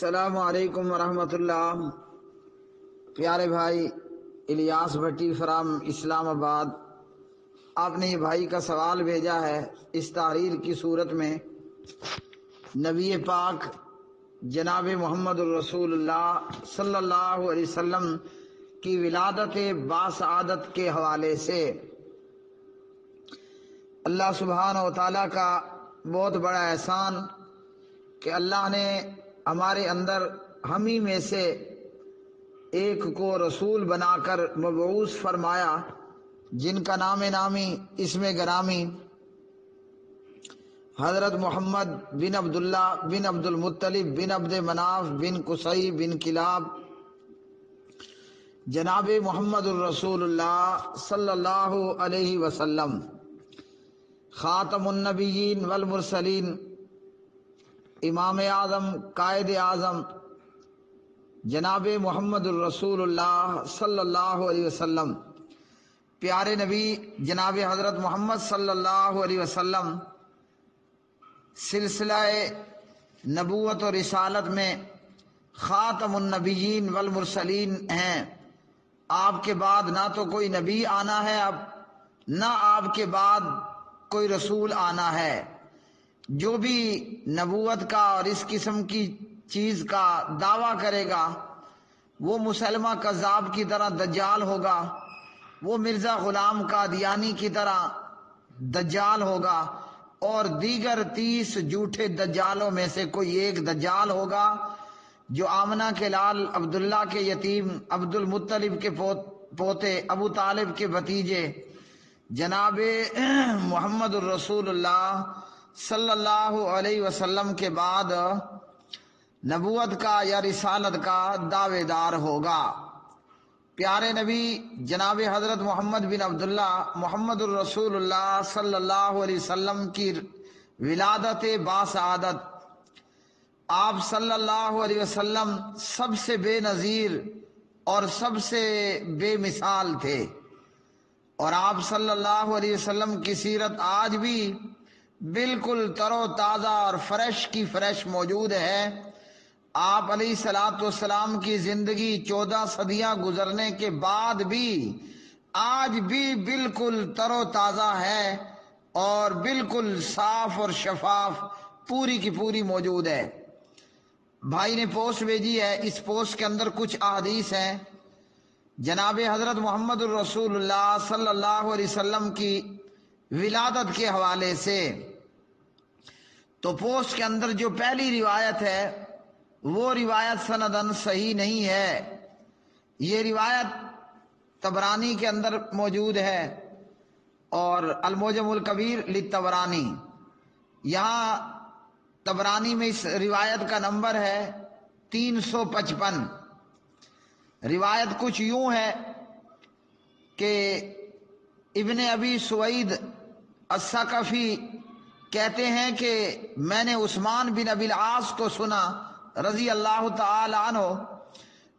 السلام علیکم ورحمۃ اللہ۔ پیارے بھائی الیاس بھٹی فرام اسلام آباد، آپ نے یہ بھائی کا سوال بھیجا ہے اس تحریر کی صورت میں۔ نبی پاک جناب محمد الرسول اللہ صلی اللہ علیہ وسلم کی ولادت باسعادت کے حوالے سے اللہ سبحانہ و تعالیٰ کا بہت بڑا احسان کہ اللہ نے ہمارے اندر ہم ہی میں سے ایک کو رسول بنا کر مبعوث فرمایا، جن کا نام نامی اسم گرامی حضرت محمد بن عبداللہ بن عبد المطلب بن عبد مناف بن قصی بن کلاب جناب محمد الرسول اللہ صلی اللہ علیہ وسلم، خاتم النبیین والمرسلین، امام اعظم قائد اعظم جناب محمد الرسول اللہ صلی اللہ علیہ وسلم، پیارے نبی جناب حضرت محمد صلی اللہ علیہ وسلم سلسلہ نبوت و رسالت میں خاتم النبیین والمرسلین ہیں۔ آپ کے بعد نہ تو کوئی نبی آنا ہے اب، نہ آپ کے بعد کوئی رسول آنا ہے۔ جو بھی نبوت کا اور اس قسم کی چیز کا دعویٰ کرے گا وہ مسلمہ کذاب کی طرح دجال ہوگا، وہ مرزا غلام قادیانی کی طرح دجال ہوگا، اور دیگر 30 جھوٹے دجالوں میں سے کوئی ایک دجال ہوگا جو آمنہ کے لال عبداللہ کے یتیم عبد المطلب کے پوتے ابو طالب کے بھتیجے جناب محمد الرسول اللہ صلی اللہ علیہ وسلم کے بعد نبوت کا یا رسالت کا دعوے دار ہوگا۔ پیارے نبی جناب حضرت محمد بن عبداللہ محمد الرسول اللہ صلی اللہ علیہ وسلم کی ولادت باسعادت، آپ صلی اللہ علیہ وسلم سب سے بے نظیر اور سب سے بے مثال تھے، اور آپ صلی اللہ علیہ وسلم کی سیرت آج بھی بالکل تر و تازہ اور فریش کی فریش موجود ہے۔ آپ علیہ الصلوۃ والسلام کی زندگی 14 صدیاں گزرنے کے بعد بھی آج بھی بالکل تر و تازہ ہے اور بالکل صاف اور شفاف پوری کی پوری موجود ہے۔ بھائی نے پوسٹ بھیجی ہے، اس پوسٹ کے اندر کچھ احادیث ہیں جناب حضرت محمد الرسول اللہ صلی اللہ علیہ وسلم کی ولادت کے حوالے سے۔ تو پوسٹ کے اندر جو پہلی روایت ہے وہ روایت سندن صحیح نہیں ہے۔ یہ روایت طبرانی کے اندر موجود ہے اور المعجم الکبیر للطبرانی، یہاں طبرانی میں اس روایت کا نمبر ہے 355۔ روایت کچھ یوں ہے کہ ابن ابی سوید الثقفی کہتے ہیں کہ میں نے عثمان بن ابی العاص کو سنا رضی اللہ تعالی عنہ،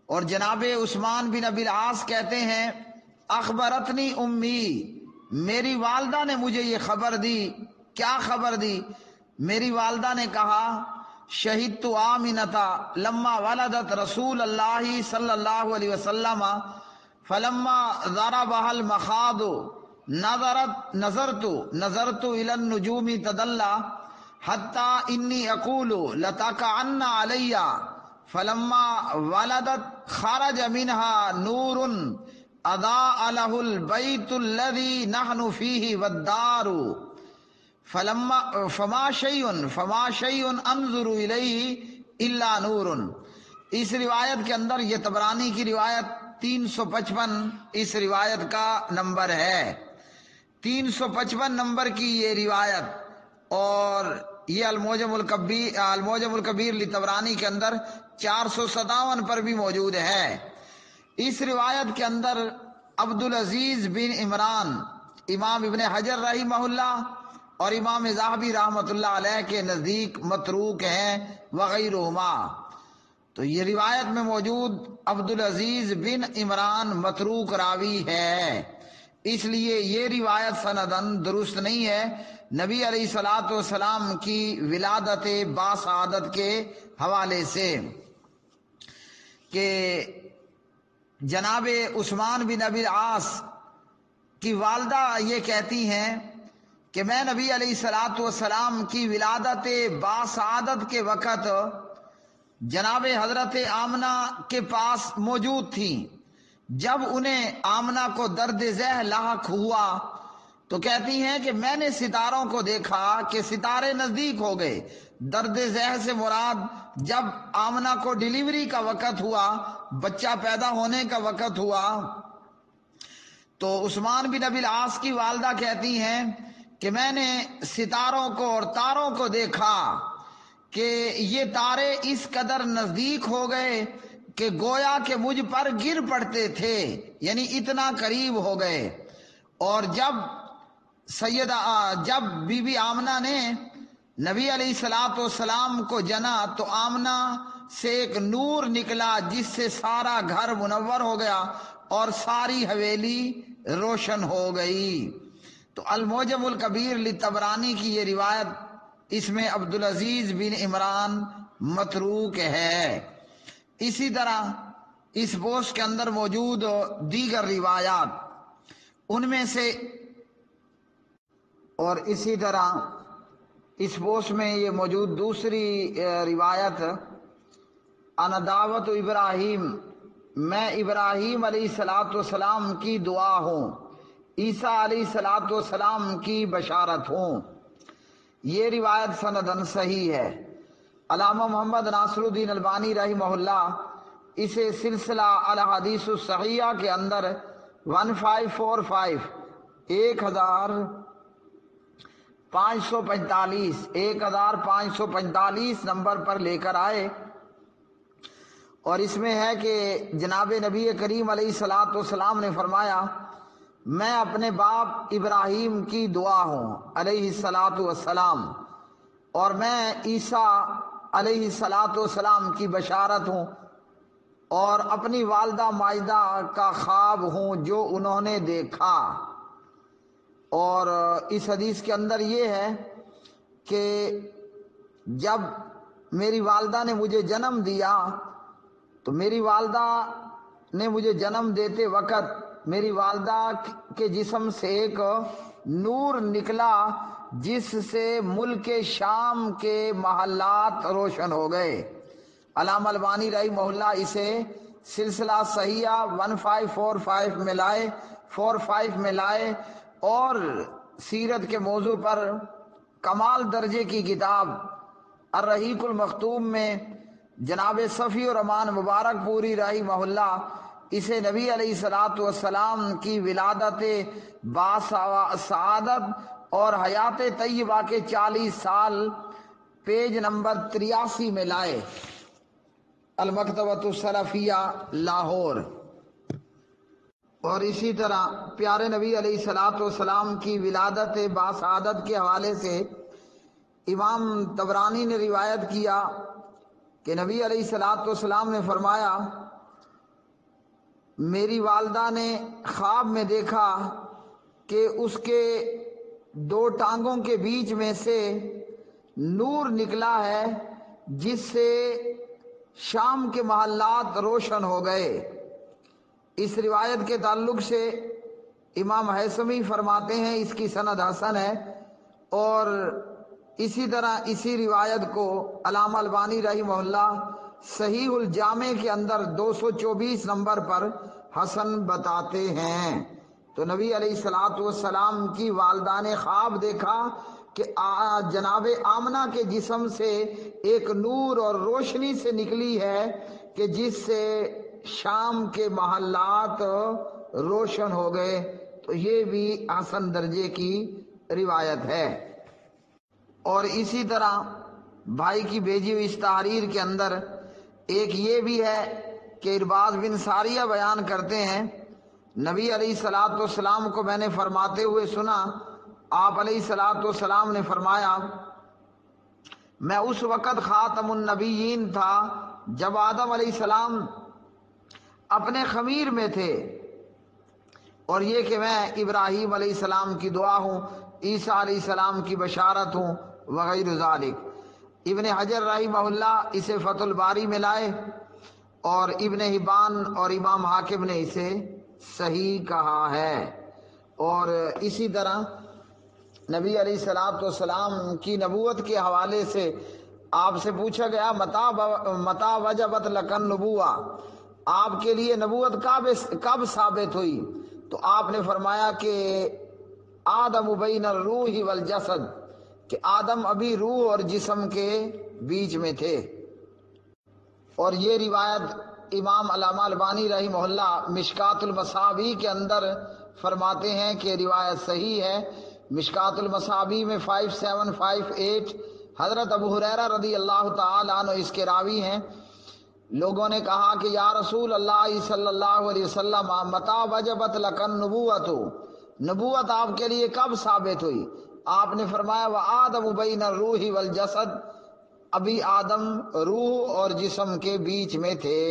اور جناب عثمان بن ابی العاص کہتے ہیں اخبرتنی امی، میری والدہ نے مجھے یہ خبر دی۔ کیا خبر دی؟ میری والدہ نے کہا شہدت آمنہ لما ولدت رسول اللہ صلی اللہ علیہ وسلم فلما ضربها المخاض نظرت الى النجوم تدلى حتى انی اقول لتقعن علی، فلما ولدت خرج منها نور اضاء له البيت الذي نحن فيه والدار فما شيء انظر الیہ الا نور۔ اس روایت کے اندر، یہ طبرانی کی روایت 355 اس روایت کا نمبر ہے، 355 نمبر کی یہ روایت، اور یہ المعجم الکبیر لطبرانی کے اندر 457 پر بھی موجود ہے۔ اس روایت کے اندر عبدالعزیز بن عمران امام ابن حجر رحمہ اللہ اور امام ذہبی رحمۃ اللہ علیہ کے نزدیک متروک ہیں وغیرہما۔ تو یہ روایت میں موجود عبدالعزیز بن عمران متروک راوی ہے، اس لیے یہ روایت سندن درست نہیں ہے نبی علیہ الصلوۃ والسلام کی ولادت باسعادت کے حوالے سے۔ کہ جناب عثمان بن ابی العاص کی والدہ یہ کہتی ہیں کہ میں نبی علیہ الصلوۃ والسلام کی ولادت باسعادت کے وقت جناب حضرت آمنہ کے پاس موجود تھیں۔ جب انہیں آمنہ کو درد ذہ لاحق ہوا تو کہتی ہیں کہ میں نے ستاروں کو دیکھا کہ ستارے نزدیک ہو گئے۔ درد ذہ سے مراد جب آمنہ کو ڈیلیوری کا وقت ہوا، بچہ پیدا ہونے کا وقت ہوا، تو عثمان بن ابی العاص کی والدہ کہتی ہیں کہ میں نے ستاروں کو اور تاروں کو دیکھا کہ یہ تارے اس قدر نزدیک ہو گئے کہ گویا کہ مجھ پر گر پڑتے تھے، یعنی اتنا قریب ہو گئے۔ اور جب بی بی آمنہ نے نبی علیہ الصلوۃ والسلام کو جنا تو آمنہ سے ایک نور نکلا جس سے سارا گھر منور ہو گیا اور ساری حویلی روشن ہو گئی۔ تو المعجم الکبیر لطبرانی کی یہ روایت، اس میں عبدالعزیز بن عمران متروک ہے۔ اسی طرح اس بوس کے اندر موجود دیگر روایات، ان میں سے اور اسی طرح اس بوس میں یہ موجود دوسری روایت، انا دعوت ابراہیم، میں ابراہیم علیہ الصلوۃ والسلام کی دعا ہوں، عیسیٰ علیہ الصلوۃ والسلام کی بشارت ہوں۔ یہ روایت سندن صحیح ہے۔ علامہ محمد ناصر الدین البانی رحمہ اللہ اسے سلسلہ الاحادیث الصحیحہ کے اندر 1545 نمبر پر لے کر آئے، اور اس میں ہے کہ جناب نبی کریم علیہ الصلوۃ والسلام نے فرمایا میں اپنے باپ ابراہیم کی دعا ہوں علیہ الصلوۃ والسلام، اور میں عیسیٰ علیہ الصلوۃ والسلام کی بشارت ہوں، اور اپنی والدہ مائدہ کا خواب ہوں جو انہوں نے دیکھا۔ اور اس حدیث کے اندر یہ ہے کہ جب میری والدہ نے مجھے جنم دیا تو میری والدہ نے مجھے جنم دیتے وقت میری والدہ کے جسم سے ایک نور نکلا جس سے ملک شام کے محلات روشن ہو گئے۔ علامہ البانی رحمہ اللہ اسے سلسلہ صحیحہ 45 میں لائے اور سیرت کے موضوع پر کمال درجے کی کتاب الرحیق المختوم میں جناب صفی الرحمان مبارک پوری رحمہ اللہ اسے نبی علیہ الصلوۃ والسلام کی ولادت باسعادت اور حیات طیبہ کے 40 سال پیج نمبر 83 میں لائے، المکتبۃ السلفیہ لاہور۔ اور اسی طرح پیارے نبی علیہ الصلوۃ والسلام کی ولادت باسعادت کے حوالے سے امام طبرانی نے روایت کیا کہ نبی علیہ الصلوۃ والسلام نے فرمایا میری والدہ نے خواب میں دیکھا کہ اس کے 2 ٹانگوں کے بیچ میں سے نور نکلا ہے جس سے شام کے محلات روشن ہو گئے۔ اس روایت کے تعلق سے امام حیثمی فرماتے ہیں اس کی سند حسن ہے، اور اسی طرح اسی روایت کو علامہ البانی رحمہ اللہ صحیح الجامع کے اندر 224 نمبر پر حسن بتاتے ہیں۔ تو نبی علیہ الصلوۃ والسلام کی والدہ نے خواب دیکھا کہ جناب آمنہ کے جسم سے ایک نور اور روشنی سے نکلی ہے کہ جس سے شام کے محلات روشن ہو گئے۔ تو یہ بھی حسن درجے کی روایت ہے۔ اور اسی طرح بھائی کی بھیجی ہوئی اس تحریر کے اندر ایک یہ بھی ہے کہ ارباز بن ساریہ بیان کرتے ہیں نبی علیہ الصلوۃ والسلام کو میں نے فرماتے ہوئے سنا، آپ علیہ الصلوۃ والسلام نے فرمایا میں اس وقت خاتم النبیین تھا جب آدم علیہ السلام اپنے خمیر میں تھے، اور یہ کہ میں ابراہیم علیہ السلام کی دعا ہوں، عیسیٰ علیہ السلام کی بشارت ہوں وغیرہ ذالک۔ ابن حجر رحمہ اللہ اسے فتح الباری میں لائے، اور ابن حبان اور امام حاکم نے اسے صحیح کہا ہے۔ اور اسی طرح نبی علیہ الصلوۃ والسلام کی نبوت کے حوالے سے آپ سے پوچھا گیا متا وجبت لکن نبوہ، آپ کے لیے نبوت کب ثابت ہوئی؟ تو آپ نے فرمایا کہ آدم بین الروح والجسد، کہ آدم ابھی روح اور جسم کے بیچ میں تھے۔ اور یہ روایت امام علامہ البانی رحمہ اللہ مشکات المصابیح کے اندر فرماتے ہیں کہ روایت صحیح ہے۔ مشکات المصابیح میں 5758 حضرت ابو ہریرہ رضی اللہ تعالی عنہ اس کے راوی ہیں۔ لوگوں نے کہا کہ یا رسول اللہ صلی اللہ علیہ وسلم متا وجبت لکن نبوت، نبوت آپ کے لیے کب ثابت ہوئی؟ آپ نے فرمایا وآدم بین الروح والجسد، ابھی آدم روح اور جسم کے بیچ میں تھے۔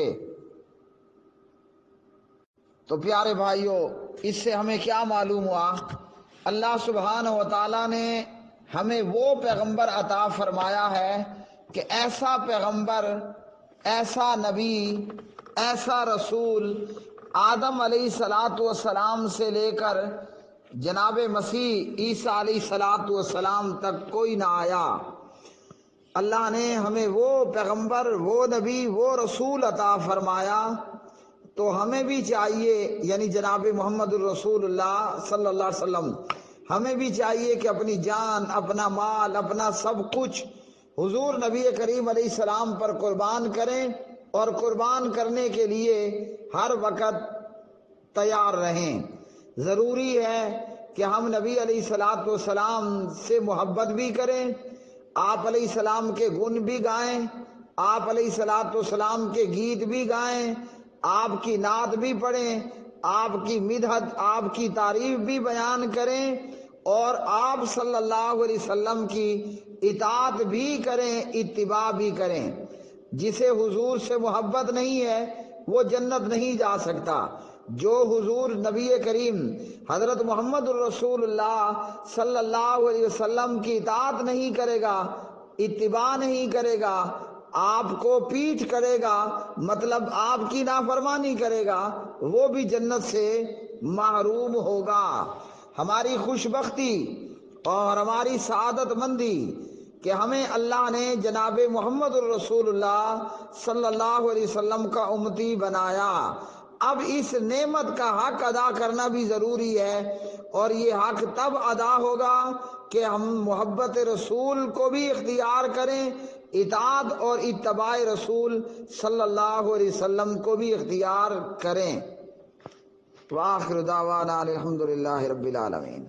تو پیارے بھائیوں، اس سے ہمیں کیا معلوم ہوا؟ اللہ سبحانہ و تعالیٰ نے ہمیں وہ پیغمبر عطا فرمایا ہے کہ ایسا پیغمبر، ایسا نبی، ایسا رسول آدم علیہ الصلوۃ والسلام سے لے کر جناب مسیح عیسیٰ علیہ الصلوۃ والسلام تک کوئی نہ آیا۔ اللہ نے ہمیں وہ پیغمبر، وہ نبی، وہ رسول عطا فرمایا، تو ہمیں بھی چاہیے، یعنی جناب محمد الرسول اللہ صلی اللہ علیہ وسلم، ہمیں بھی چاہیے کہ اپنی جان، اپنا مال، اپنا سب کچھ حضور نبی کریم علیہ السلام پر قربان کریں، اور قربان کرنے کے لیے ہر وقت تیار رہیں۔ ضروری ہے کہ ہم نبی علیہ الصلوۃ والسلام سے محبت بھی کریں، آپ علیہ السلام کے گن بھی گائیں، آپ علیہ الصلوۃ والسلام کے گیت بھی گائیں، آپ کی نعت بھی پڑھیں، آپ کی مدحت، آپ کی تعریف بھی بیان کریں، اور آپ صلی اللہ علیہ وسلم کی اطاعت بھی کریں، اتباع بھی کریں۔ جسے حضور سے محبت نہیں ہے وہ جنت نہیں جا سکتا۔ جو حضور نبی کریم حضرت محمد الرسول اللہ صلی اللہ علیہ وسلم کی اطاعت نہیں کرے گا، اتباع نہیں کرے گا، آپ کو پیٹھ کرے گا، مطلب آپ کی نافرمانی کرے گا، وہ بھی جنت سے محروم ہوگا۔ ہماری خوش بختی اور ہماری سعادت مندی کہ ہمیں اللہ نے جناب محمد الرسول اللہ صلی اللہ علیہ وسلم کا امتی بنایا۔ اب اس نعمت کا حق ادا کرنا بھی ضروری ہے، اور یہ حق تب ادا ہوگا کہ ہم محبت رسول کو بھی اختیار کریں، اطاعت اور اتباع رسول صلی اللہ علیہ وسلم کو بھی اختیار کریں۔ وآخر دعوانا الحمدللہ رب العالمین۔